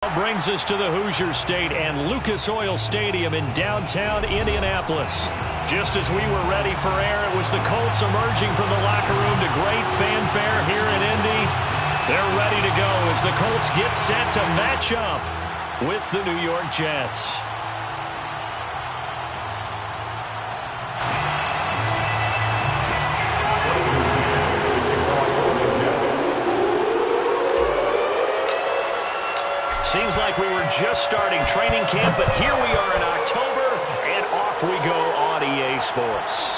Brings us to the Hoosier State and Lucas Oil Stadium in downtown Indianapolis. Just as we were ready for air, it was the Colts emerging from the locker room to great fanfare here in Indy. They're ready to go as the Colts get set to match up with the New York Jets. Seems like we were just starting training camp, but here we are in October, and off we go on EA Sports.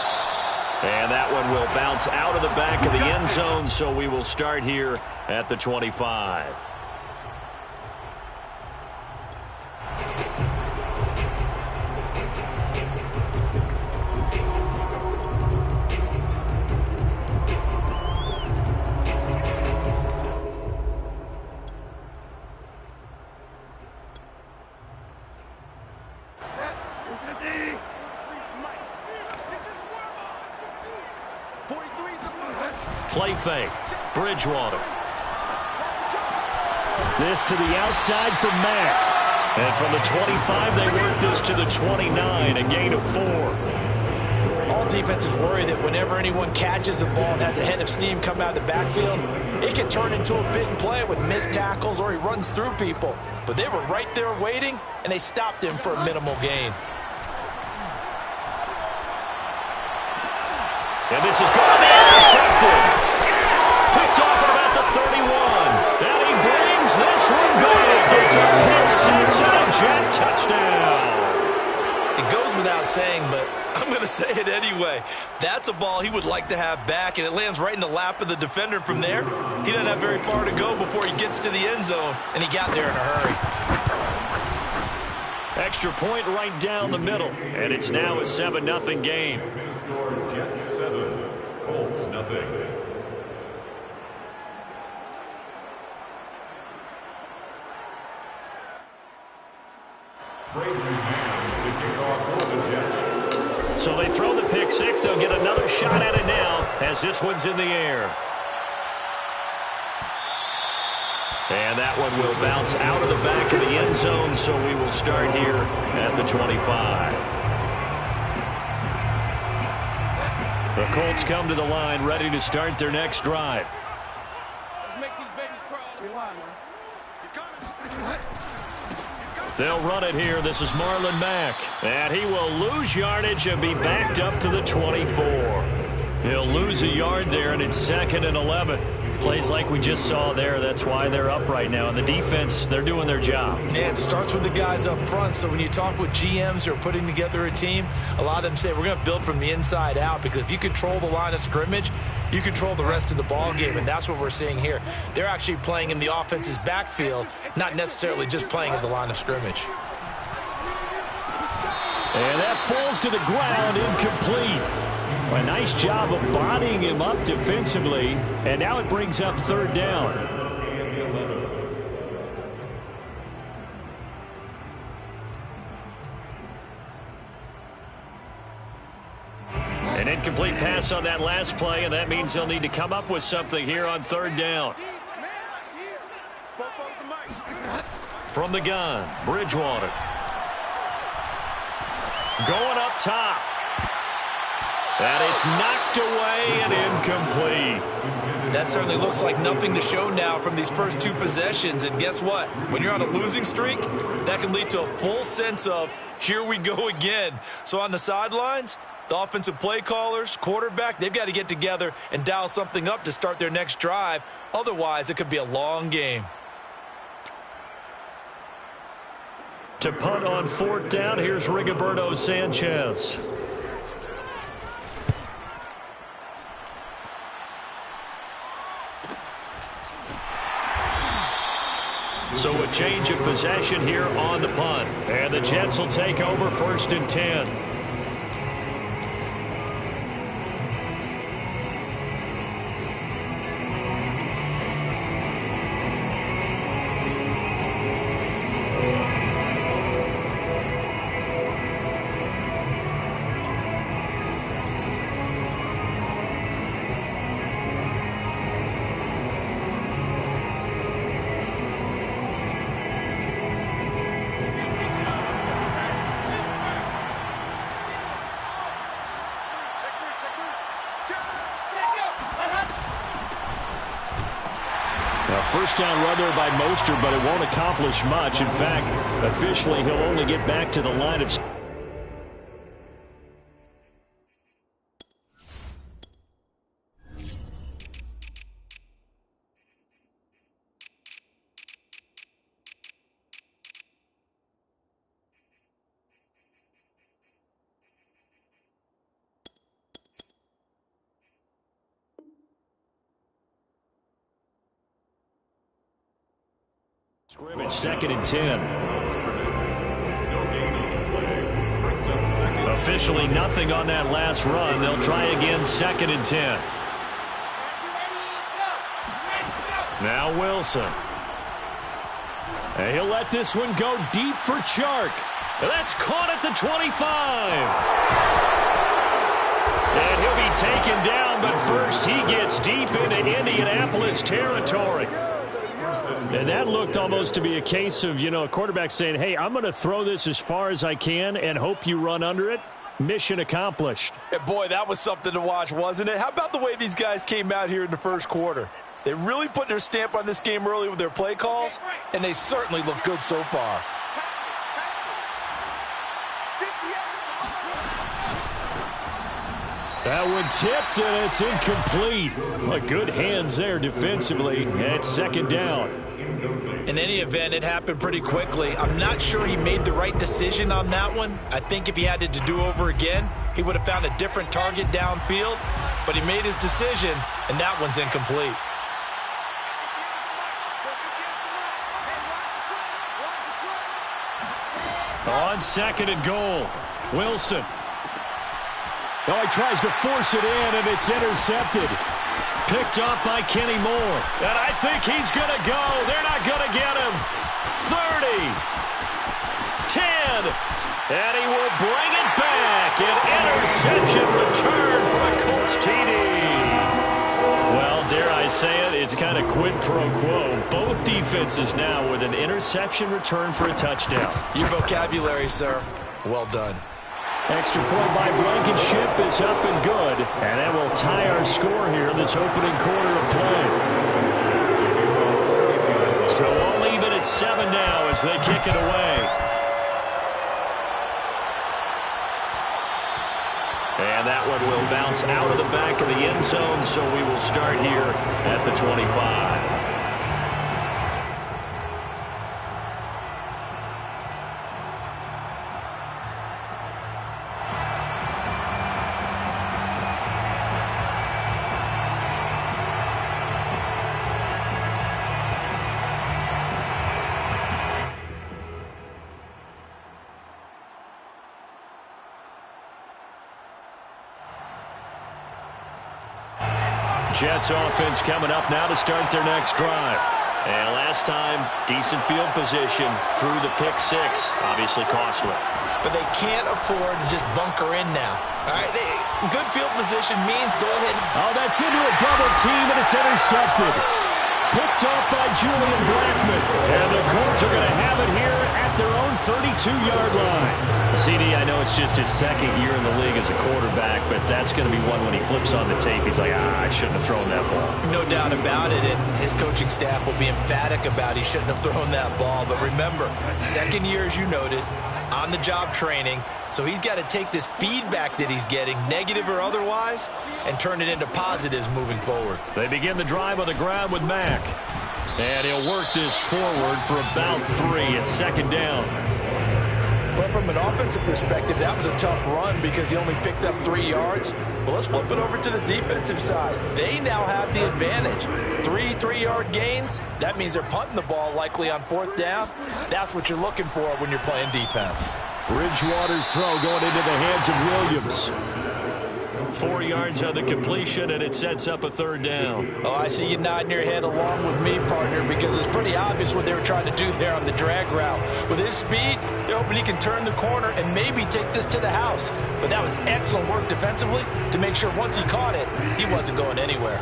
And that one will bounce out of the back of the end zone, so we will start here at the 25. Play fake. Bridgewater. This to the outside for Mack. And from the 25, they work this to the 29, a gain of 4. All defenses worry that whenever anyone catches the ball and has a head of steam come out of the backfield, it can turn into a big play with missed tackles or he runs through people. But they were right there waiting, and they stopped him for a minimal gain. And this is going to be intercepted. Picked off at about the 31. And he brings this one back. It's a pick six and a Jet touchdown. It goes without saying, but I'm going to say it anyway. That's a ball he would like to have back, and it lands right in the lap of the defender. From there, he doesn't have very far to go before he gets to the end zone, and he got there in a hurry. Extra point right down the middle, and it's now a 7-0 game. Jets 7, Colts nothing. Brady McMahon to kick off for the Jets. So they throw the pick six. They'll get another shot at it now as this one's in the air. And that one will bounce out of the back of the end zone, so we will start here at the 25. The Colts come to the line ready to start their next drive. Let's make these babies crawl. They'll run it here. This is Marlon Mack. And he will lose yardage and be backed up to the 24. He'll lose a yard there, and it's 2nd and 11. Plays like we just saw there. That's why they're up right now. And the defense, they're doing their job. Yeah, it starts with the guys up front. So when you talk with GMs who are putting together a team, a lot of them say we're going to build from the inside out, because if you control the line of scrimmage, you control the rest of the ball game, and that's what we're seeing here. They're actually playing in the offense's backfield, not necessarily just playing at the line of scrimmage. And that falls to the ground, incomplete. A nice job of bodying him up defensively, and now it brings up 3rd down. An incomplete pass on that last play, and that means they'll need to come up with something here on 3rd down. From the gun, Bridgewater. Going up top. And it's knocked away and incomplete. That certainly looks like nothing to show now from these first 2 possessions. And guess what? When you're on a losing streak, that can lead to a full sense of, here we go again. So on the sidelines, the offensive play callers, quarterback, they've got to get together and dial something up to start their next drive. Otherwise, it could be a long game. To punt on 4th down, here's Rigoberto Sanchez. So a change of possession here on the punt. And the Jets will take over 1st and 10. First down run there by Mostert, but it won't accomplish much. In fact, officially, he'll only get back to the line of... Scrimmage, 2nd and 10. Officially nothing on that last run. They'll try again, 2nd and 10. Now Wilson. And he'll let this one go deep for Chark. That's caught at the 25. And he'll be taken down, but first he gets deep into Indianapolis territory. And that looked almost to be a case of, a quarterback saying, hey, I'm going to throw this as far as I can and hope you run under it. Mission accomplished. And boy, that was something to watch, wasn't it? How about the way these guys came out here in the first quarter? They really put their stamp on this game early with their play calls, and they certainly look good so far. That one tipped, and it's incomplete. Well, good hands there defensively, and it's 2nd down. In any event, it happened pretty quickly. I'm not sure he made the right decision on that one. I think if he had to do over again, he would have found a different target downfield, but he made his decision, and that one's incomplete. On 2nd and goal, Wilson. Oh, he tries to force it in, and it's intercepted. Picked off by Kenny Moore. And I think he's going to go. They're not going to get him. 30. 10. And he will bring it back. An interception return for a Colts TD. Well, dare I say it, it's kind of quid pro quo. Both defenses now with an interception return for a touchdown. Your vocabulary, sir. Well done. Extra point by Blankenship is up and good. And that will tie our score here in this opening quarter of play. So we'll leave it at 7 now as they kick it away. And that one will bounce out of the back of the end zone, so we will start here at the 25. Jets offense coming up now to start their next drive. And last time, decent field position through the pick 6. Obviously costly. But they can't afford to just bunker in now. All right, good field position means go ahead. Oh, that's into a double team, and it's intercepted. Picked off by Julian Blackmon. And the Colts are going to have it here at their own 32-yard line. CD, I know it's just his 2nd year in the league as a quarterback, but that's going to be one when he flips on the tape. He's like, I shouldn't have thrown that ball. No doubt about it, and his coaching staff will be emphatic about he shouldn't have thrown that ball. But remember, 2nd year, as you noted, on-the-job training, so he's got to take this feedback that he's getting, negative or otherwise, and turn it into positives moving forward. They begin the drive on the ground with Mack. And he'll work this forward for about 3 at 2nd down. Well, from an offensive perspective, that was a tough run because he only picked up 3 yards. But let's flip it over to the defensive side. They now have the advantage. 3 3-yard gains, that means they're punting the ball likely on 4th down. That's what you're looking for when you're playing defense. Bridgewater's throw going into the hands of Williams. 4 yards on the completion, and it sets up a 3rd down. Oh, I see you nodding your head along with me, partner, because it's pretty obvious what they were trying to do there on the drag route. With his speed, they're hoping he can turn the corner and maybe take this to the house. But that was excellent work defensively to make sure once he caught it, he wasn't going anywhere.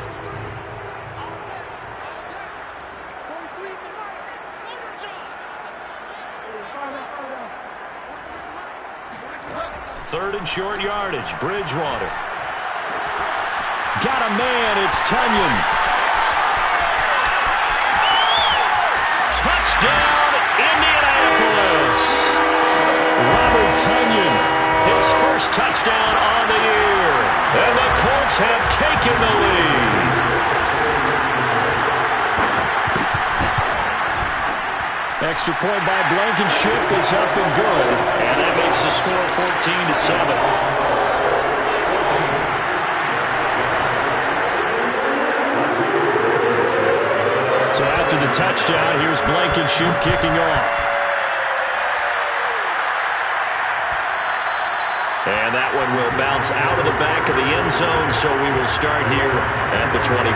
Third and short yardage, Bridgewater. Got a man, it's Tunyon. touchdown on the year. And the Colts have taken the lead. Extra point by Blankenship is up and good. And that makes the score 14-7. So after the touchdown, here's Blankenship kicking off. And that one will bounce out of the back of the end zone, so we will start here at the 25.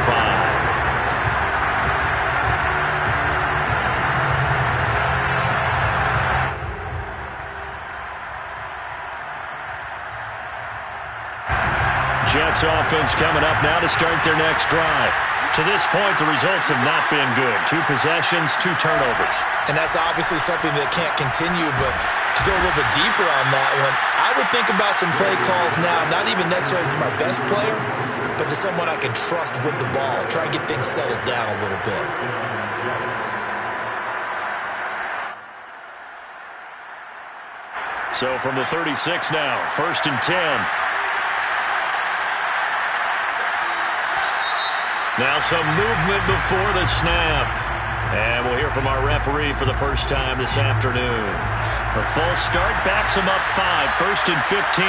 Jets offense coming up now to start their next drive. To this point, the results have not been good. 2 possessions, 2 turnovers. And that's obviously something that can't continue, but to go a little bit deeper on that one, I would think about some play calls now, not even necessarily to my best player, but to someone I can trust with the ball. Try and get things settled down a little bit. So from the 36 now, 1st and 10. Now some movement before the snap. And we'll hear from our referee for the first time this afternoon. A false start backs him up 5, 1st and 15.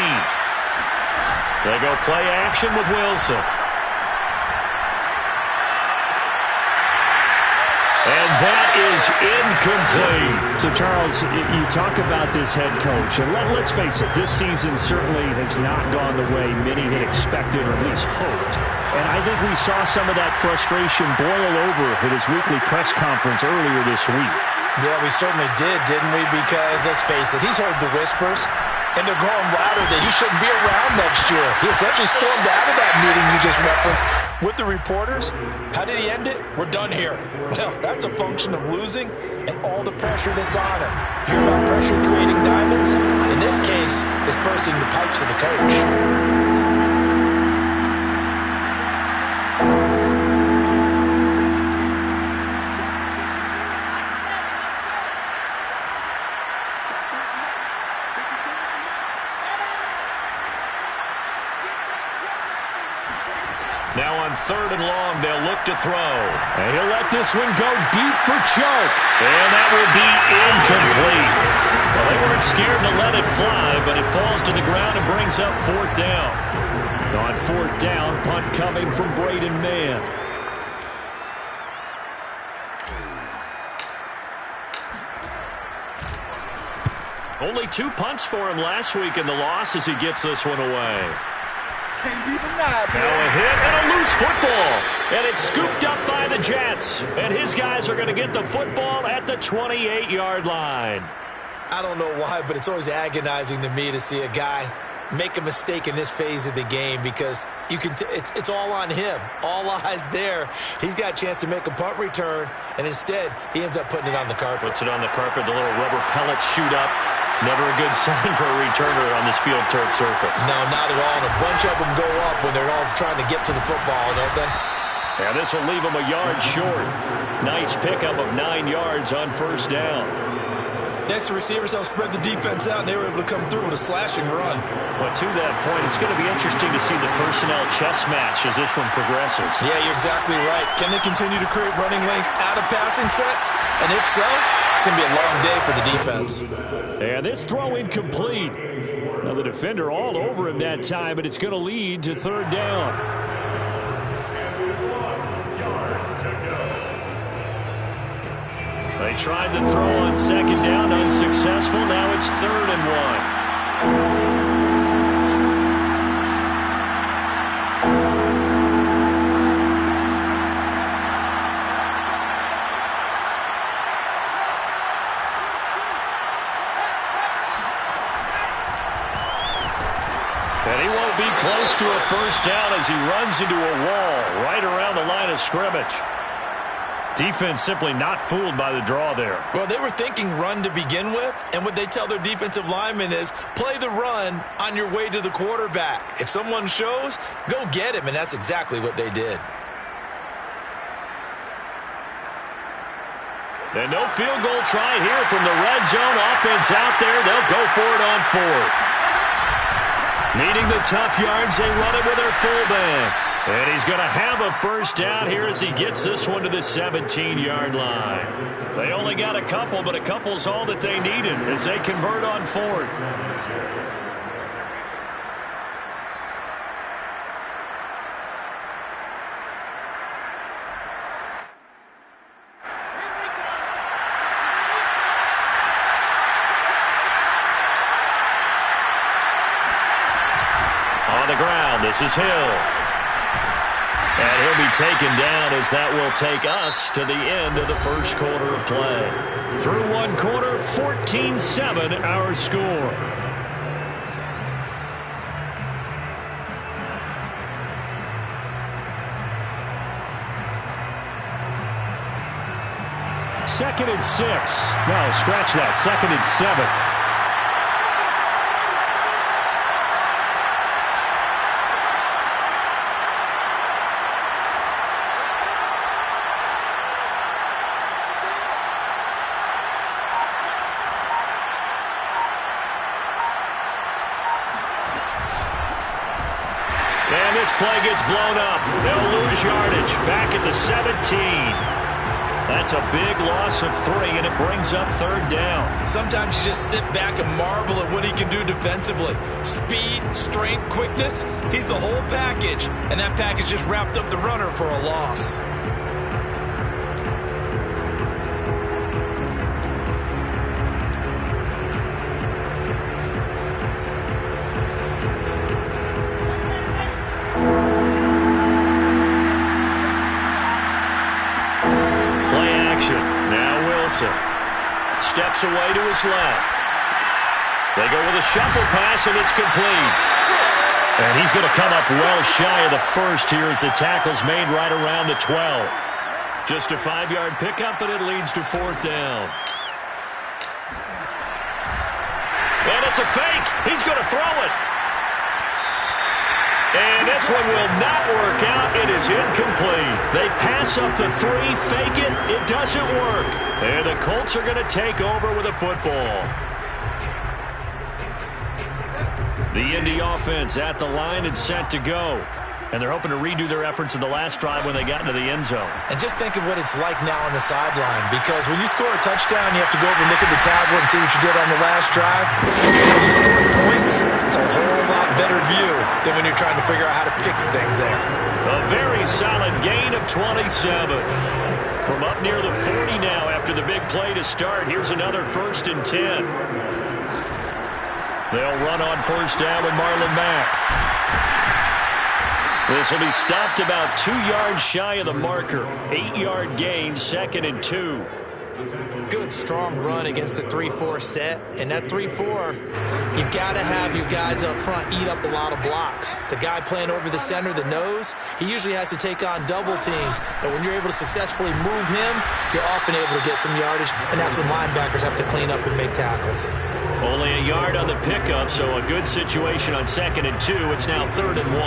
They go play action with Wilson. And that is incomplete. So, Charles, you talk about this head coach, and let's face it, this season certainly has not gone the way many had expected or at least hoped. And I think we saw some of that frustration boil over at his weekly press conference earlier this week. Yeah, we certainly did, didn't we? Because, let's face it, he's heard the whispers, and they're going louder that he shouldn't be around next year. He essentially stormed out of that meeting you just referenced with the reporters. How did he end it? We're done here. Well, that's a function of losing and all the pressure that's on him. Hear about pressure creating diamonds? In this case, it's bursting the pipes of the coach. Now on 3rd and long, they'll look to throw. And he'll let this one go deep for Chark. And that will be incomplete. Well, they weren't scared to let it fly, but it falls to the ground and brings up 4th down. On 4th down, punt coming from Braden Mann. Only 2 punts for him last week in the loss as he gets this one away. Now a hit and a loose football. And it's scooped up by the Jets. And his guys are going to get the football at the 28-yard line. I don't know why, but it's always agonizing to me to see a guy make a mistake in this phase of the game because you can it's all on him. All eyes there. He's got a chance to make a punt return, and instead he ends up putting it on the carpet. Puts it on the carpet. The little rubber pellets shoot up. Never a good sign for a returner on this field turf surface. No, not at all. And a bunch of them go up when they're all trying to get to the football, don't they? Yeah, this will leave them a yard short. Nice pickup of 9 yards on 1st down. Next, the receivers helped spread the defense out, and they were able to come through with a slashing run. But to that point, it's going to be interesting to see the personnel chess match as this one progresses. Yeah, you're exactly right. Can they continue to create running lanes out of passing sets? And if so, it's going to be a long day for the defense. And this throw incomplete. Now the defender all over him that time, but it's going to lead to 3rd down. They tried the throw on 2nd down, unsuccessful. Now it's 3rd and 1. And he won't be close to a 1st down as he runs into a wall right around the line of scrimmage. Defense simply not fooled by the draw there. Well, they were thinking run to begin with, and what they tell their defensive linemen is play the run on your way to the quarterback. If someone shows, go get him, and that's exactly what they did. And no field goal try here from the red zone. Offense out there. They'll go for it on 4th. Needing the tough yards, they run it with their fullback. And he's going to have a first down here as he gets this one to the 17-yard line. They only got a couple, but a couple's all that they needed as they convert on fourth. On the ground, this is Hill. And he'll be taken down as that will take us to the end of the first quarter of play. Through one quarter, 14-7 our score. Second and 6. No, scratch that. Second and 7. And this play gets blown up. They'll lose yardage back at the 17. That's a big loss of 3, and it brings up third down. Sometimes you just sit back and marvel at what he can do defensively. Speed, strength, quickness, he's the whole package. And that package just wrapped up the runner for a loss. Steps away to his left. They go with a shuffle pass, and it's complete. And he's going to come up well shy of the first here as the tackle's made right around the 12. Just a 5-yard pickup, and it leads to fourth down. And it's a fake. He's going to throw it. And this one will not work out. It is incomplete. They pass up the 3, fake it. It doesn't work. And the Colts are going to take over with a football. The Indy offense at the line and set to go. And they're hoping to redo their efforts in the last drive when they got into the end zone. And just think of what it's like now on the sideline, because when you score a touchdown, you have to go over and look at the tablet and see what you did on the last drive. When you score points, it's a whole lot better view than when you're trying to figure out how to fix things there. A very solid gain of 27. From up near the 40 now after the big play to start. Here's another 1st and 10. They'll run on first down with Marlon Mack. This will be stopped about 2 yards shy of the marker. 8-yard gain, 2nd and 2. Good, strong run against the 3-4 set. And that 3-4, you've got to have your guys up front eat up a lot of blocks. The guy playing over the center, the nose, he usually has to take on double teams. But when you're able to successfully move him, you're often able to get some yardage. And that's when linebackers have to clean up and make tackles. Only a yard on the pickup, so a good situation on 2nd and 2. It's now 3rd and 1.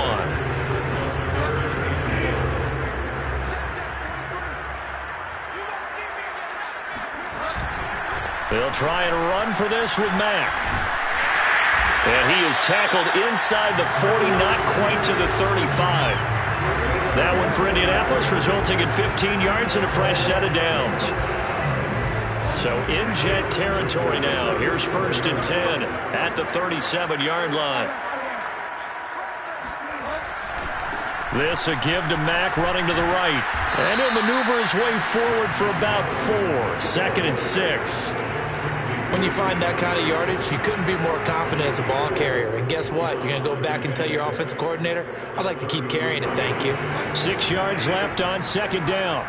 They'll try and run for this with Mack. And he is tackled inside the 40, not quite to the 35. That one for Indianapolis, resulting in 15 yards and a fresh set of downs. So in Jet territory now. Here's 1st and 10 at the 37-yard line. This a give to Mack running to the right. And he'll maneuver his way forward for about 4. 2nd and 6. When you find that kind of yardage, you couldn't be more confident as a ball carrier. And guess what? You're going to go back and tell your offensive coordinator, I'd like to keep carrying it, thank you. 6 yards left on 2nd down.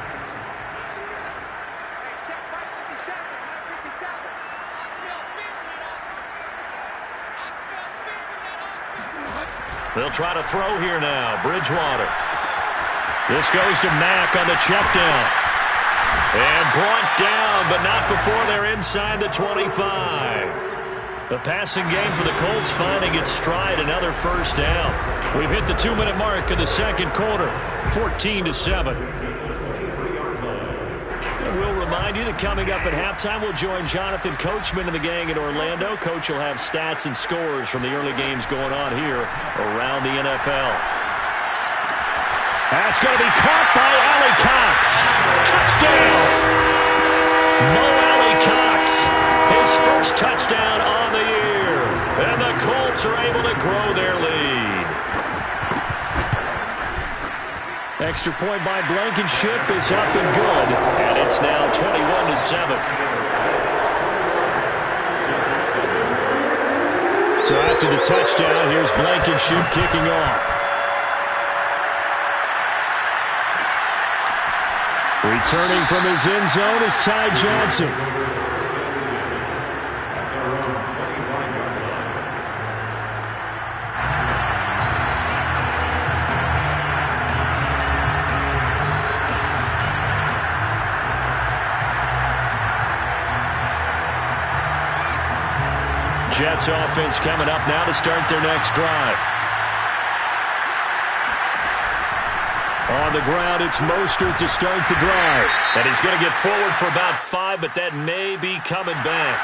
They'll try to throw here now. Bridgewater. This goes to Mack on the check down. And brought down, but not before they're inside the 25. The passing game for the Colts finding its stride, another first down. We've hit the 2-minute mark of the second quarter, 14-7. We'll remind you that coming up at halftime, we'll join Jonathan Coachman and the gang in Orlando. Coach will have stats and scores from the early games going on here around the NFL. That's going to be caught by Ali Cox. Touchdown! Mo Ali Cox, his first touchdown on the year. And the Colts are able to grow their lead. Extra point by Blankenship is up and good. And it's now 21-7. So after the touchdown, here's Blankenship kicking off. Returning from his end zone is Ty Johnson. Jets offense coming up now to start their next drive. On the ground, it's Mostert to start the drive. And he's going to get forward for about 5, but that may be coming back.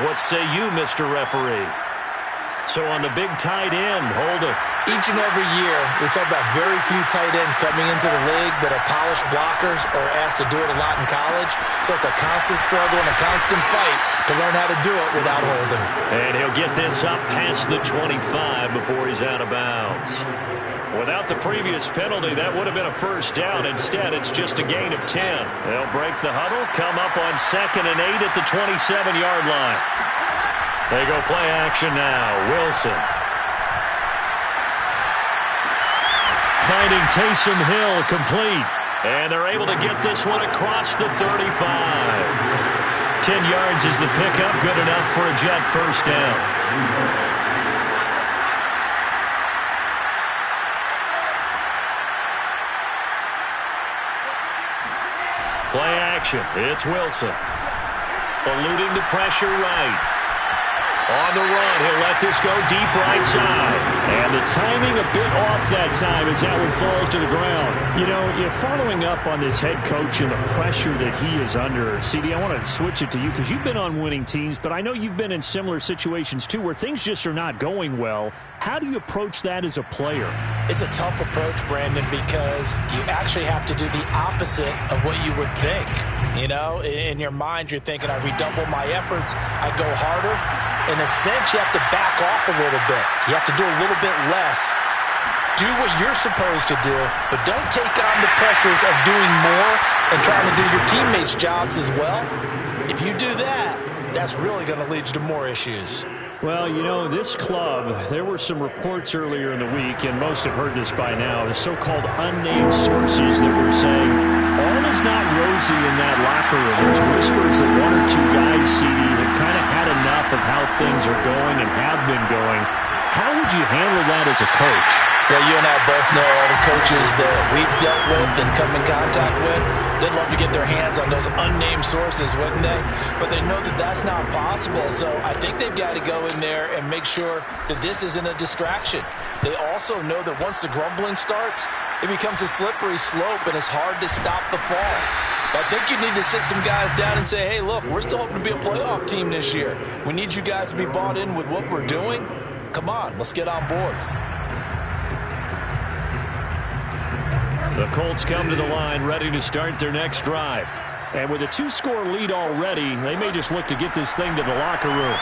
What say you, Mr. Referee? So on the big tight end, Holder. Each and every year, we talk about very few tight ends coming into the league that are polished blockers or asked to do it a lot in college. So it's a constant struggle and a constant fight to learn how to do it without holding. And he'll get this up past the 25 before he's out of bounds. Without the previous penalty, that would have been a first down. Instead, it's just a gain of 10. They'll break the huddle, come up on 2nd and 8 at the 27-yard line. They go play action now. Wilson. Finding Taysom Hill complete. And they're able to get this one across the 35. 10 yards is the pickup. Good enough for a Jet first down. Play action. It's Wilson. Eluding the pressure right. On the run, he'll let this go deep right side. And the timing a bit off that time as that one falls to the ground. You know, you're following up on this head coach and the pressure that he is under. CD, I want to switch it to you because you've been on winning teams, but I know you've been in similar situations too where things just are not going well. How do you approach that as a player? It's a tough approach, Brandon, because you actually have to do the opposite of what you would think. You know, in your mind, you're thinking, I redouble my efforts, I go harder. In a sense, you have to back off a little bit. You have to do a little bit less. Do what you're supposed to do, but don't take on the pressures of doing more and trying to do your teammates' jobs as well. If you do that, that's really going to lead you to more issues. Well, you know, this club, there were some reports earlier in the week, and most have heard this by now, the so-called unnamed sources that were saying all is not rosy in that locker room. There's whispers that one or two guys, CD, have kind of had enough of how things are going and have been going. How would you handle that as a coach? Well, you and I both know all the coaches that we've dealt with and come in contact with. They'd love to get their hands on those unnamed sources, wouldn't they? But they know that that's not possible. So I think they've got to go in there and make sure that this isn't a distraction. They also know that once the grumbling starts, it becomes a slippery slope and it's hard to stop the fall. But I think you need to sit some guys down and say, hey, look, we're still hoping to be a playoff team this year. We need you guys to be bought in with what we're doing. Come on, let's get on board. The Colts come to the line ready to start their next drive. And with a 2-score lead already, they may just look to get this thing to the locker room.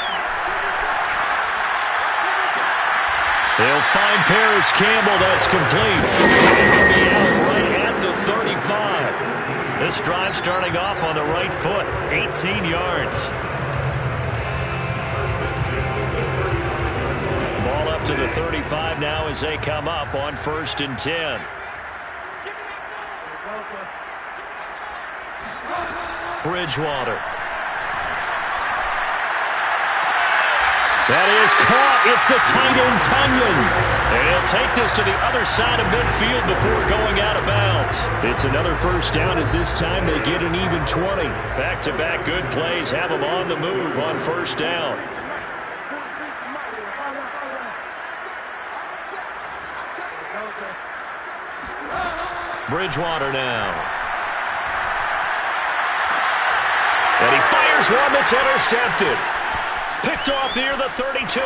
They'll find Paris Campbell. That's complete. He'll be out right at the 35. This drive starting off on the right foot. 18 yards. Ball up to the 35 now as they come up on 1st and 10. Bridgewater. That is caught. It's the tight end, Tunyon. And he'll take this to the other side of midfield before going out of bounds. It's another first down as this time they get an even 20. Back-to-back good plays have them on the move on 1st down. Bridgewater now. And he fires one that's intercepted. Picked off near the 32.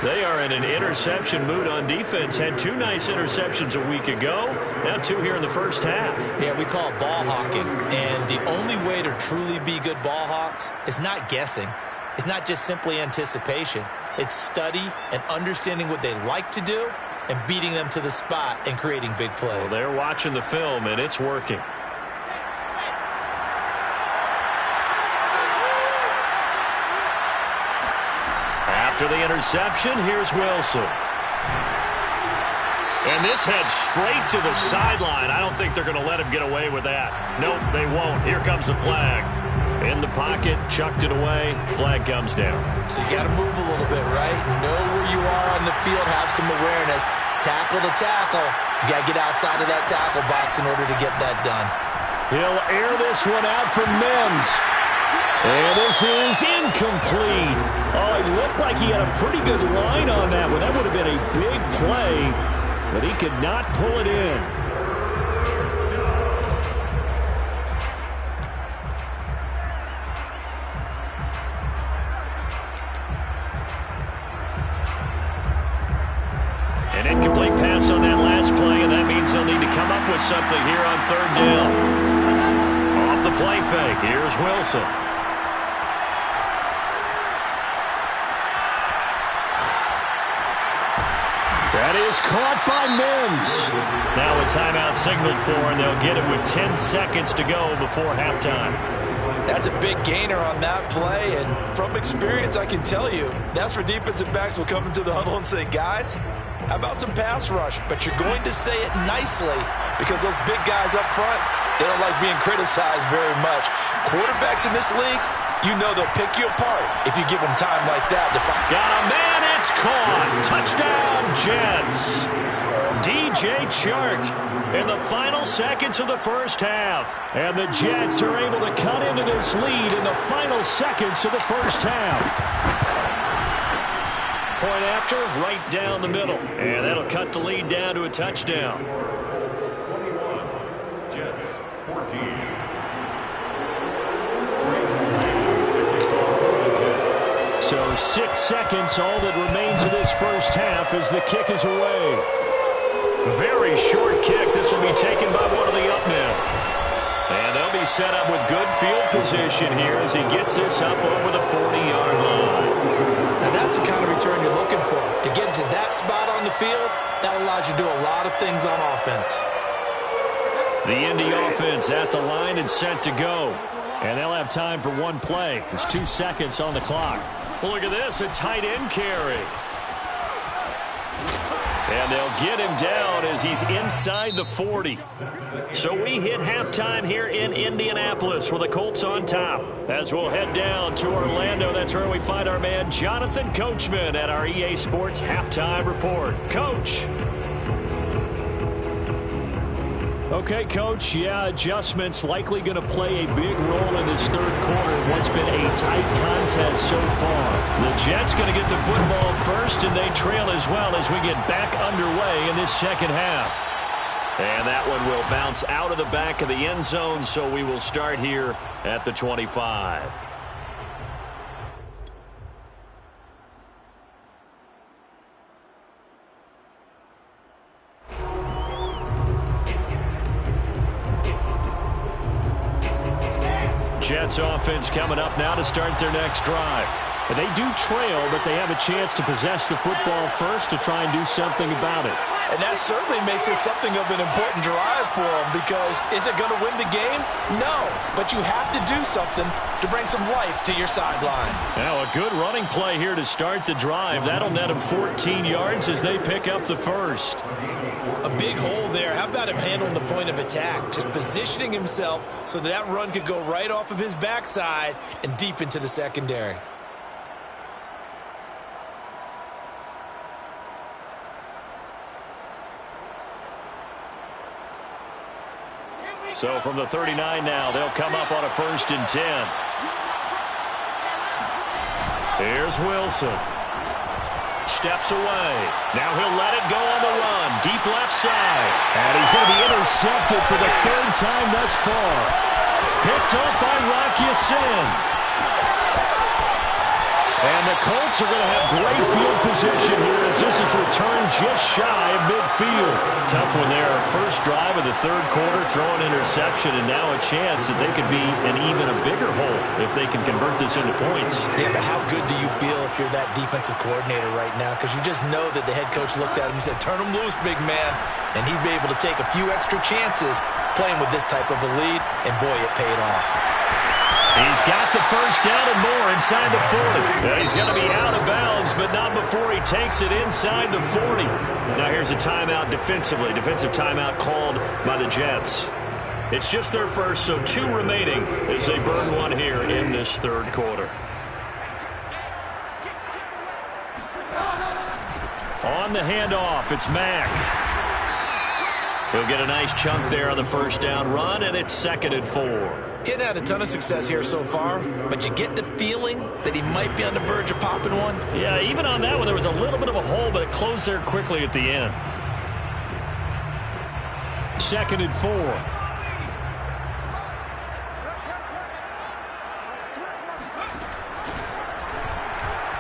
They are in an interception mood on defense. Had 2 nice interceptions a week ago. Now 2 here in the first half. Yeah, we call it ball hawking. And the only way to truly be good ball hawks is not guessing. It's not just simply anticipation. It's study and understanding what they like to do and beating them to the spot and creating big plays. Well, they're watching the film, and it's working. After the interception, here's Wilson. And this heads straight to the sideline. I don't think they're going to let him get away with that. Nope, they won't. Here comes the flag. In the pocket, chucked it away. Flag comes down. So you got to move a little bit, right? Know where you are on the field. Have some awareness. Tackle to tackle. You got to get outside of that tackle box in order to get that done. He'll air this one out for Mims. And this is incomplete. Oh, it looked like he had a pretty good line on that one. That would have been a big play, but he could not pull it in. An incomplete pass on that last play, and that means they'll need to come up with something here on 3rd down. Off the play fake, here's Wilson. That is caught by Mims. Now a timeout signaled for, and they'll get it with 10 seconds to go before halftime. That's a big gainer on that play, and from experience, I can tell you, that's where defensive backs will come into the huddle and say, guys, how about some pass rush? But you're going to say it nicely because those big guys up front, they don't like being criticized very much. Quarterbacks in this league, you know they'll pick you apart if you give them time like that. Got a man, it's caught. Touchdown, Jets. DJ Chark in the final seconds of the first half. And the Jets are able to cut into this lead in the final seconds of the first half. Point after, right down the middle. And that'll cut the lead down to a touchdown. Jets 14. So 6 seconds, all that remains of this first half as the kick is away. Very short kick. This will be taken by one of the up men. And they'll be set up with good field position here as he gets this up over the 40-yard line. Now that's the kind of return you're looking for. To get to that spot on the field, that allows you to do a lot of things on offense. The Indy offense at the line and set to go. And they'll have time for one play. There's 2 seconds on the clock. Well, look at this, a tight end carry. And they'll get him down as he's inside the 40. So we hit halftime here in Indianapolis with the Colts on top. As we'll head down to Orlando, that's where we find our man Jonathan Coachman at our EA Sports Halftime Report. Coach. Okay, Coach, yeah, adjustments likely going to play a big role in this third quarter in what's been a tight contest so far. The Jets going to get the football first, and they trail as well as we get back underway in this second half. And that one will bounce out of the back of the end zone, so we will start here at the 25. Jets offense coming up now to start their next drive. And they do trail, but they have a chance to possess the football first to try and do something about it. And that certainly makes it something of an important drive for them because is it going to win the game? No, but you have to do something to bring some life to your sideline. Now a good running play here to start the drive. That'll net him 14 yards as they pick up the first. A big hole there. How about him handling the point of attack? Just positioning himself so that run could go right off of his backside and deep into the secondary. So from the 39 now, they'll come up on a 1st and 10. Here's Wilson. Steps away. Now he'll let it go on the run. Deep left side. And he's going to be intercepted for the 3rd time thus far. Picked off by Rock Ya-Sin. And the Colts are going to have great field position here as this is returned just shy of midfield. Tough one there. First drive of the third quarter, throwing interception, and now a chance that they could be in even a bigger hole if they can convert this into points. Yeah, but how good do you feel if you're that defensive coordinator right now? Because you just know that the head coach looked at him and said, turn him loose, big man. And he'd be able to take a few extra chances playing with this type of a lead, and boy, it paid off. He's got the first down and more inside the 40. Yeah, he's going to be out of bounds, but not before he takes it inside the 40. Now here's a timeout defensively. Defensive timeout called by the Jets. It's just their first, so 2 remaining as they burn one here in this third quarter. On the handoff, it's Mack. He'll get a nice chunk there on the first down run, and it's 2nd and 4. He hadn't had a ton of success here so far, but you get the feeling that he might be on the verge of popping one. Yeah, even on that one, there was a little bit of a hole, but it closed there quickly at the end. 2nd and 4.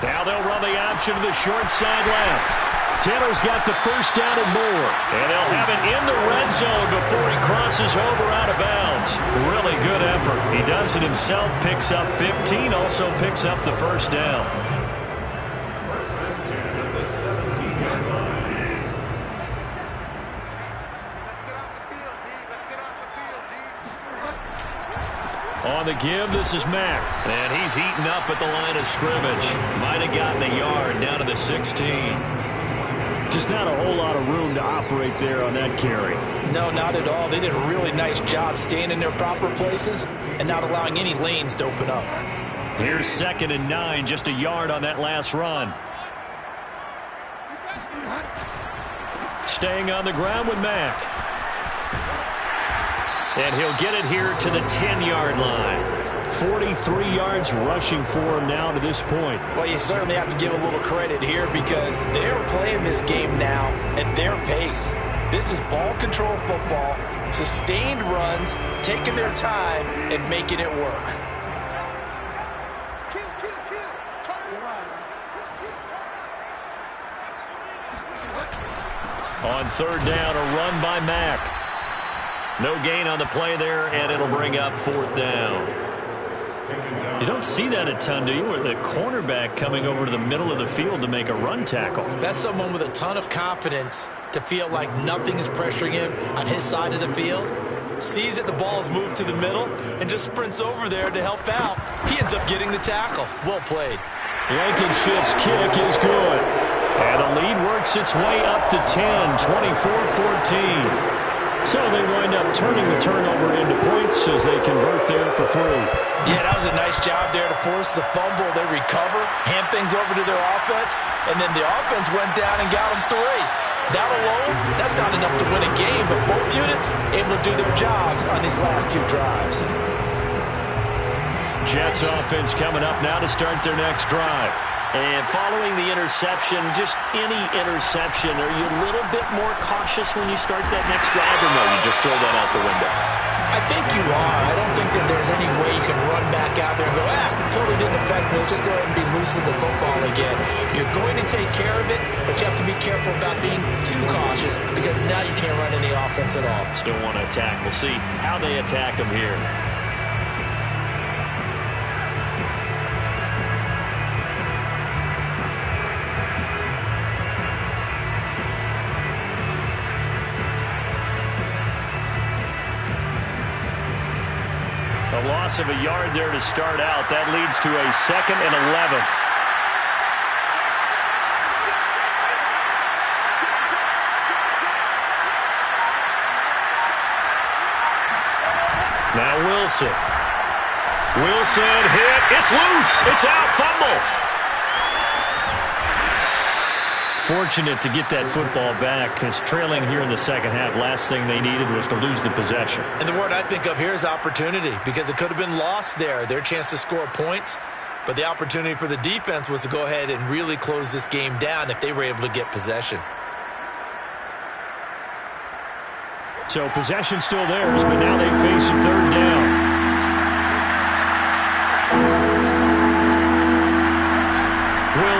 Now they'll run the option to the short side left. Taylor's got the first down and more. And they'll have it in the red zone before he crosses over out of bounds. Really good effort. He does it himself, picks up 15, also picks up the first down. First and 10 at the 17-yard line. Let's get off the field, D. Let's get off the field, D. On the give, this is Mack. And he's eaten up at the line of scrimmage. Might have gotten a yard down to the 16. Just not a whole lot of room to operate there on that carry. No, not at all. They did a really nice job staying in their proper places and not allowing any lanes to open up. Here's 2nd and 9, just a yard on that last run. Staying on the ground with Mack. And he'll get it here to the 10-yard line. 43 yards rushing for him now to this point. Well, you certainly have to give a little credit here because they're playing this game now at their pace. This is ball control football, sustained runs, taking their time and making it work. On third down, a run by Mack. No gain on the play there, and it'll bring up 4th down. You don't see that a ton, do you? Where the cornerback coming over to the middle of the field to make a run tackle. That's someone with a ton of confidence to feel like nothing is pressuring him on his side of the field. Sees that the ball is moved to the middle and just sprints over there to help out. He ends up getting the tackle. Well played. Blankenship's kick is good. And the lead works its way up to 10, 24-14. So they wind up turning the turnover into points as they convert there for 3. Yeah, that was a nice job there to force the fumble. They recover, hand things over to their offense, and then the offense went down and got them 3. That alone, that's not enough to win a game, but both units able to do their jobs on these last 2 drives. Jets offense coming up now to start their next drive. And following the interception, just any interception, are you a little bit more cautious when you start that next drive, or no, you just throw that out the window? I think you are. I don't think that there's any way you can run back out there and go, totally didn't affect me. Let's just go ahead and be loose with the football again. You're going to take care of it, but you have to be careful about being too cautious because now you can't run any offense at all. Still want to attack. We'll see how they attack them here. A loss of a yard there to start out. That leads to a 2nd and 11. Now Wilson. Wilson hit. It's loose. It's out. Fumble. Fortunate to get that football back because trailing here in the second half, last thing they needed was to lose the possession. And the word I think of here is opportunity because it could have been lost there. Their chance to score points, but the opportunity for the defense was to go ahead and really close this game down if they were able to get possession. So possession still theirs, but now they face a third down.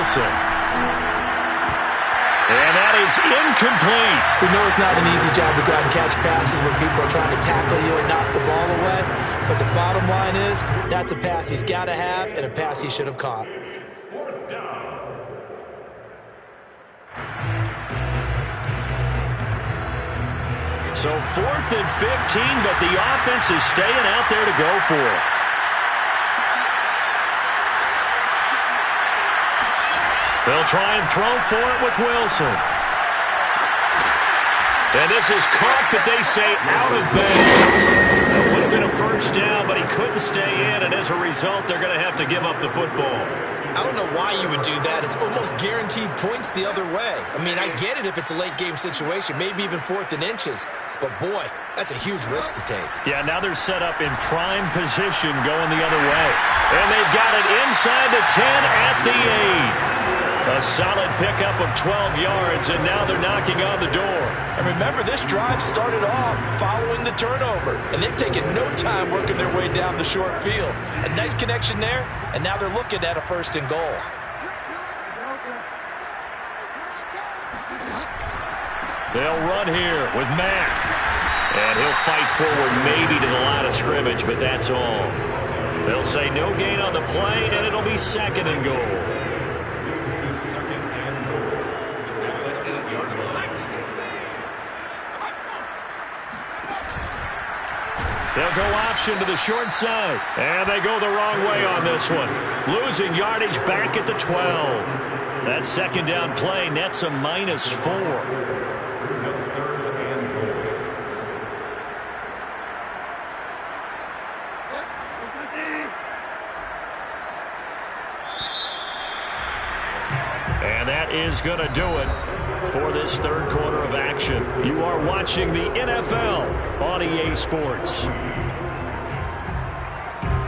Wilson. And that is incomplete. We know it's not an easy job to go out and catch passes when people are trying to tackle you and knock the ball away. But the bottom line is, that's a pass he's got to have and a pass he should have caught. So 4th and 15, but the offense is staying out there to go for it. They'll try and throw for it with Wilson. And this is caught, but they say out of bounds. That would have been a first down, but he couldn't stay in, and as a result, they're going to have to give up the football. I don't know why you would do that. It's almost guaranteed points the other way. I mean, I get it if it's a late-game situation, maybe even 4th and inches. But, boy, that's a huge risk to take. Yeah, now they're set up in prime position going the other way. And they've got it inside the 10 at the 8. A solid pickup of 12 yards, and now they're knocking on the door. And remember, this drive started off following the turnover, and they've taken no time working their way down the short field. A nice connection there, and now they're looking at a 1st and goal. They'll run here with Mack. And he'll fight forward maybe to the line of scrimmage, but that's all. They'll say no gain on the play, and it'll be 2nd and goal. They'll go option to the short side. And they go the wrong way on this one. Losing yardage back at the 12. That 2nd down play nets a -4. And that is going to do it for this 3rd quarter of action. You are watching the NFL on EA Sports.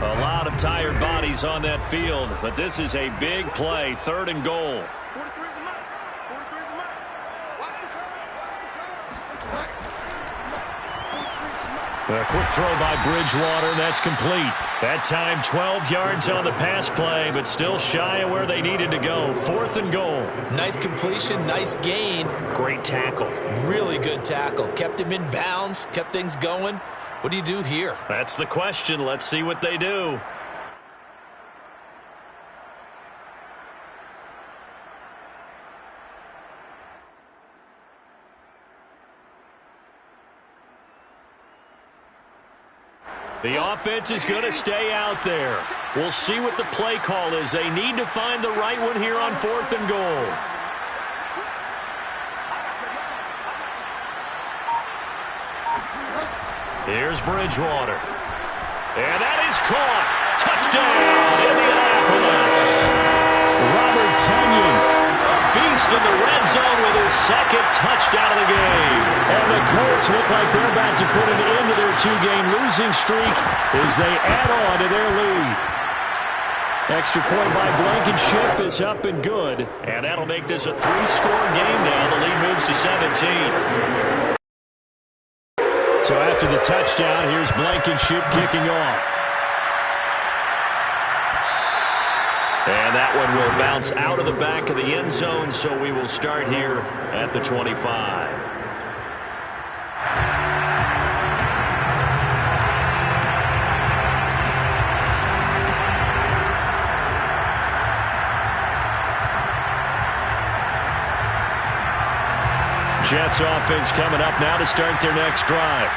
A lot of tired bodies on that field, but this is a big play, 3rd and goal. 43 is the mark. 43 is the mark. Watch the curve. Watch the curve. A quick throw by Bridgewater, that's complete. That time 12 yards on the pass play, but still shy of where they needed to go. 4th and goal. Nice completion, nice gain. Great tackle. Really good tackle. Kept him in bounds, kept things going. What do you do here? That's the question. Let's see what they do. The offense is going to stay out there. We'll see what the play call is. They need to find the right one here on 4th and goal. Here's Bridgewater. And that is caught. Touchdown, Indianapolis. Robert Tonyan, a beast in the red zone with his 2nd touchdown of the game. And the Colts look like they're about to put an end to their 2-game losing streak as they add on to their lead. Extra point by Blankenship is up and good. And that'll make this a 3-score game now. The lead moves to 17. So after the touchdown, here's Blankenship kicking off. And that one will bounce out of the back of the end zone, so we will start here at the 25. Jets offense coming up now to start their next drive.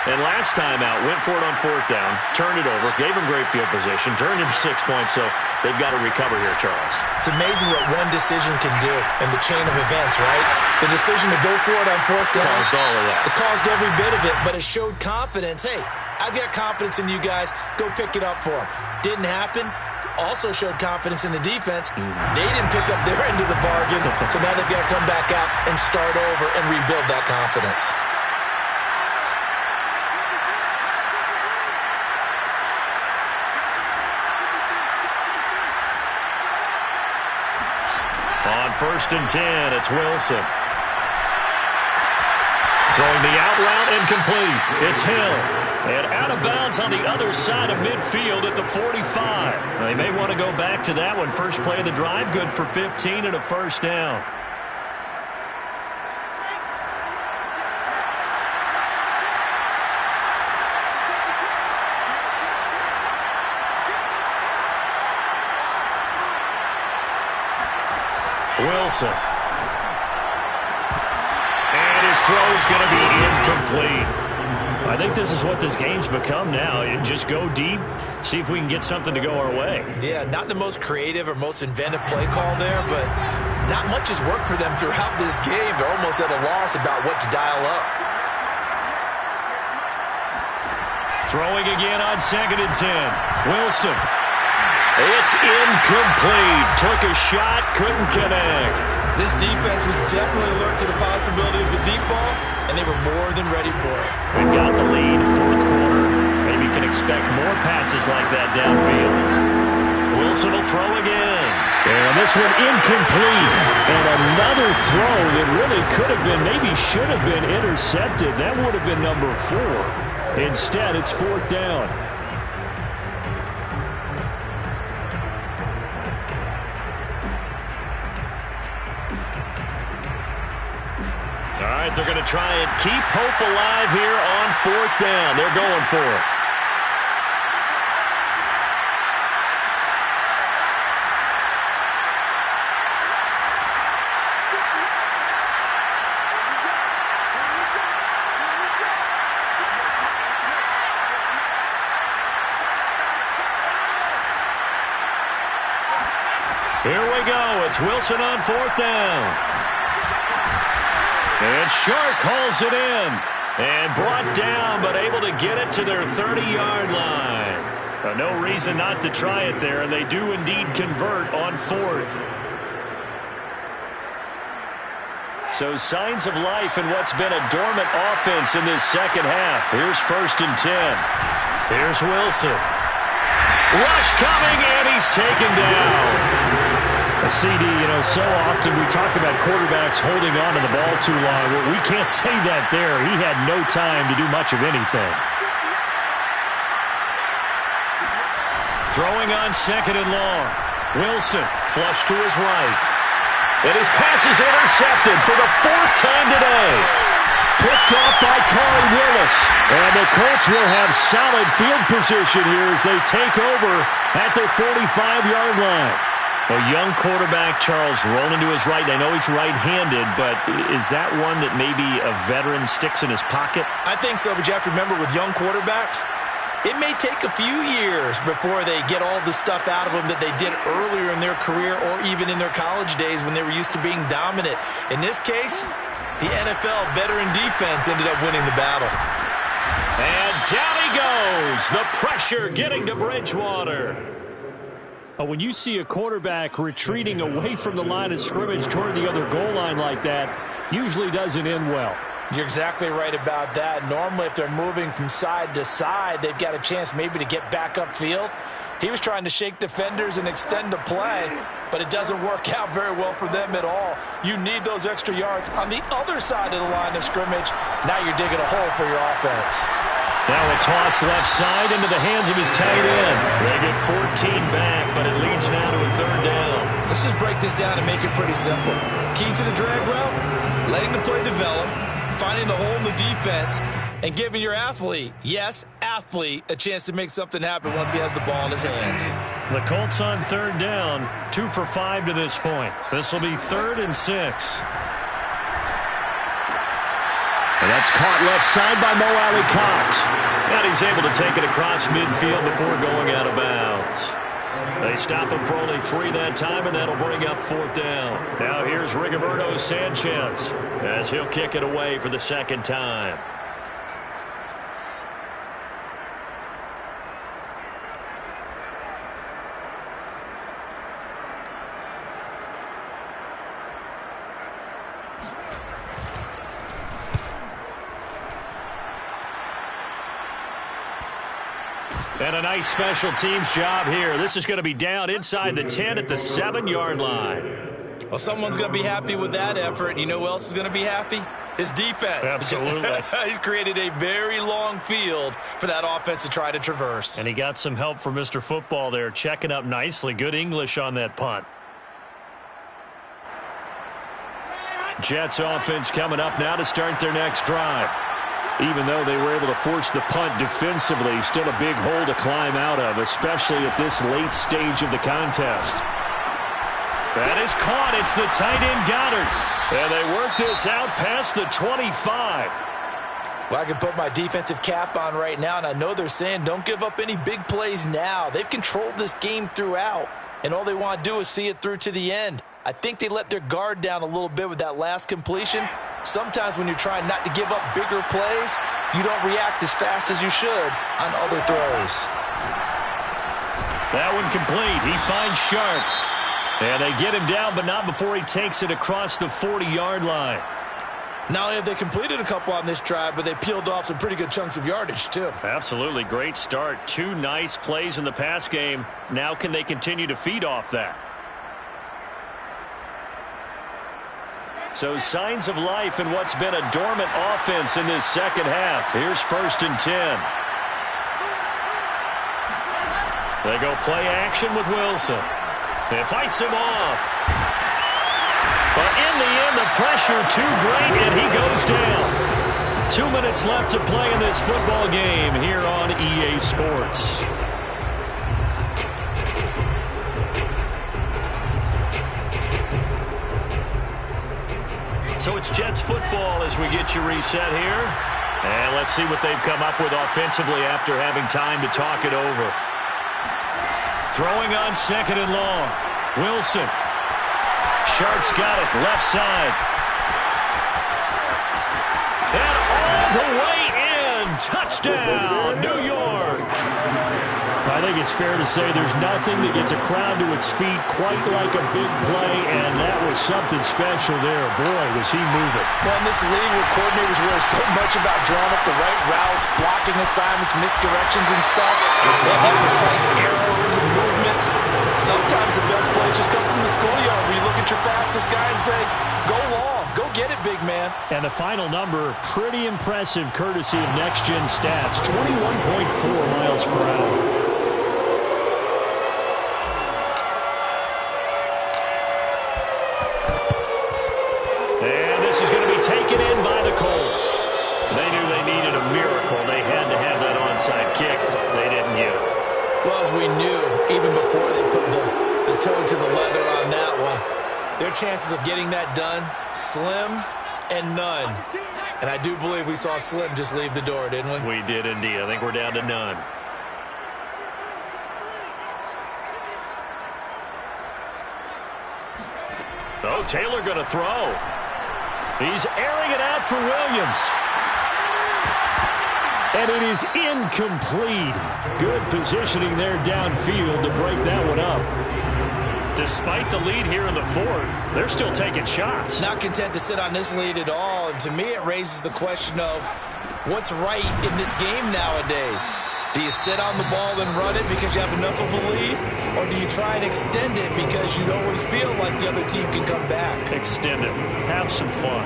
And last time out, went for it on 4th down, turned it over, gave them great field position, turned into 6 points, so they've got to recover here, Charles. It's amazing what one decision can do in the chain of events, right? The decision to go for it on 4th down. Caused all of that. It caused every bit of it, but it showed confidence. Hey, I've got confidence in you guys. Go pick it up for them. Didn't happen. Also showed confidence in the defense. They didn't pick up their end of the bargain, so now they've got to come back out and start over and rebuild that confidence. On 1st and 10, it's Wilson. Throwing the out route incomplete. It's Hill. And out of bounds on the other side of midfield at the 45. They may want to go back to that one. First play of the drive, good for 15 and a first down. Wilson. And his throw is going to be incomplete. I think this is what this game's become now. Just go deep, see if we can get something to go our way. Yeah, not the most creative or most inventive play call there, but not much has worked for them throughout this game. They're almost at a loss about what to dial up. Throwing again on 2nd and 10. Wilson. It's incomplete. Took a shot, couldn't connect. This defense was definitely alert to the possibility of the deep ball, and they were more than ready for it. We've got the lead, fourth quarter. Maybe you can expect more passes like that downfield. Wilson will throw again. And this one incomplete. And another throw that really could have been, maybe should have been intercepted. That would have been number 4. Instead, it's 4th down. All right, they're going to try and keep hope alive here on 4th down. They're going for it. Here we go. It's Wilson on 4th down. And Shark hauls it in. And brought down, but able to get it to their 30-yard line. No reason not to try it there, and they do indeed convert on 4th. So signs of life in what's been a dormant offense in this second half. Here's 1st and 10. Here's Wilson. Rush coming, and he's taken down. CD, so often we talk about quarterbacks holding on to the ball too long. Well, we can't say that there. He had no time to do much of anything. Throwing on 2nd and long. Wilson, flush to his right. And his pass is intercepted for the 4th time today. Picked off by Corey Willis. And the Colts will have solid field position here as they take over at their 45-yard line. A young quarterback, Charles, rolling to his right. I know he's right-handed, but is that one that maybe a veteran sticks in his pocket? I think so, but you have to remember with young quarterbacks, it may take a few years before they get all the stuff out of them that they did earlier in their career or even in their college days when they were used to being dominant. In this case, the NFL veteran defense ended up winning the battle. And down he goes. The pressure getting to Bridgewater. When you see a quarterback retreating away from the line of scrimmage toward the other goal line like that, usually doesn't end well. You're exactly right about that. Normally, if they're moving from side to side, they've got a chance maybe to get back upfield. He was trying to shake defenders and extend the play, but it doesn't work out very well for them at all. You need those extra yards on the other side of the line of scrimmage. Now you're digging a hole for your offense. Now a toss left side into the hands of his tight end. They get 14 back, but it leads now to a 3rd down. Let's just break this down and make it pretty simple. Key to the drag route, letting the play develop, finding the hole in the defense, and giving your athlete, yes, athlete, a chance to make something happen once he has the ball in his hands. The Colts on 3rd down, 2 for 5 to this point. This will be 3rd and 6. And that's caught left side by Mo Alley-Cox. And he's able to take it across midfield before going out of bounds. They stop him for only 3 that time, and that'll bring up 4th down. Now here's Rigoberto Sanchez as he'll kick it away for the 2nd time. And a nice special teams job here. This is going to be down inside the 10 at the 7-yard line. Well, someone's going to be happy with that effort. You know who else is going to be happy? His defense. Absolutely. He's created a very long field for that offense to try to traverse. And he got some help from Mr. Football there, checking up nicely. Good English on that punt. Jets offense coming up now to start their next drive. Even though they were able to force the punt defensively, still a big hole to climb out of, especially at this late stage of the contest. That is caught. It's the tight end Goddard. And they work this out past the 25. Well, I can put my defensive cap on right now, and I know they're saying don't give up any big plays now. They've controlled this game throughout, and all they want to do is see it through to the end. I think they let their guard down a little bit with that last completion. Sometimes when you're trying not to give up bigger plays, you don't react as fast as you should on other throws. That one complete. He finds Sharp. And they get him down, but not before he takes it across the 40-yard line. Not only have they completed a couple on this drive, but they peeled off some pretty good chunks of yardage, too. Absolutely. Great start. 2 nice plays in the pass game. Now can they continue to feed off that? So signs of life in what's been a dormant offense in this second half. Here's 1st and 10. They go play action with Wilson. It fights him off. But in the end, the pressure too great, and he goes down. 2 minutes left to play in this football game here on EA Sports. So it's Jets football as we get you reset here. And let's see what they've come up with offensively after having time to talk it over. Throwing on 2nd and long. Wilson. Sharp's got it. Left side. And all the way in. Touchdown, New York. I think it's fair to say there's nothing that gets a crowd to its feet quite like a big play, and that was something special there. Boy, was he moving. Well, in this league where coordinators worry so much about drawing up the right routes, blocking assignments, misdirections and stuff, these precise arrows and movements, sometimes the best plays just come from the schoolyard where you look at your fastest guy and say, go long, go get it, big man. And the final number, pretty impressive courtesy of Next Gen Stats, 21.4 miles per hour. Taken in by the Colts. They knew they needed a miracle. They had to have that onside kick. They didn't get it. Well, as we knew, even before they put the toe to the leather on that one, their chances of getting that done, slim and none. And I do believe we saw Slim just leave the door, didn't we? We did indeed. I think we're down to none. Oh, Taylor going to throw. He's airing it out for Williams. And it is incomplete. Good positioning there downfield to break that one up. Despite the lead here in the 4th, they're still taking shots. Not content to sit on this lead at all. And to me, it raises the question of what's right in this game nowadays. Do you sit on the ball and run it because you have enough of a lead? Or do you try and extend it because you always feel like the other team can come back? Extend it. Have some fun.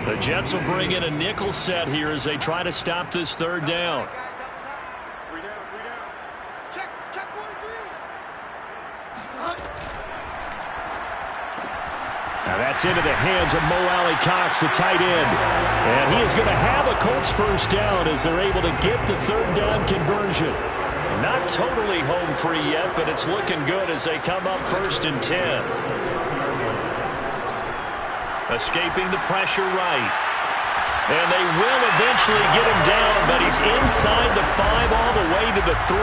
The Jets will bring in a nickel set here as they try to stop this 3rd down. 3 down. Check 43. Now that's into the hands of Mo Alley-Cox, the tight end. And he is going to have a Colts 1st down as they're able to get the 3rd down conversion. Not totally home free yet, but it's looking good as they come up 1st and 10. Escaping the pressure right. And they will eventually get him down, but he's inside the 5 all the way to the 3.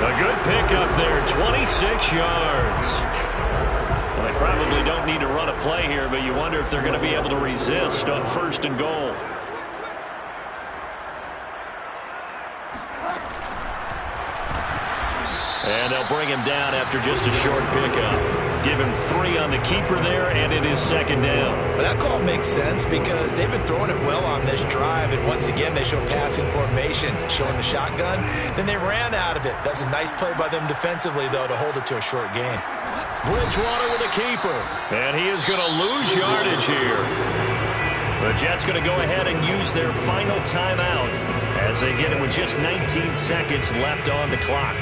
A good pickup there, 26 yards. Well, they probably don't need to run a play here, but you wonder if they're going to be able to resist on 1st and goal. And they'll bring him down after just a short pickup. Give him 3 on the keeper there, and it is second down. But that call makes sense because they've been throwing it well on this drive, and once again they show passing formation, showing the shotgun. Then they ran out of it. That's a nice play by them defensively, though, to hold it to a short gain. Bridgewater with a keeper, and he is going to lose yardage here. The Jets going to go ahead and use their final timeout as they get it with just 19 seconds left on the clock.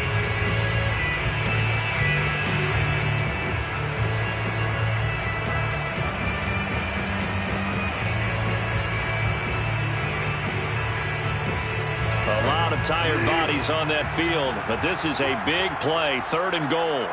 A lot of tired bodies on that field, but this is a big play, 3rd and goal.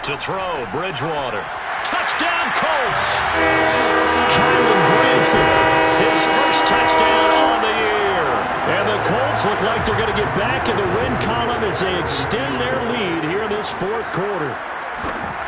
To throw, Bridgewater. Touchdown, Colts! Kylen Granson, his first touchdown on the year. And the Colts look like they're going to get back in the win column as they extend their lead here in this 4th quarter.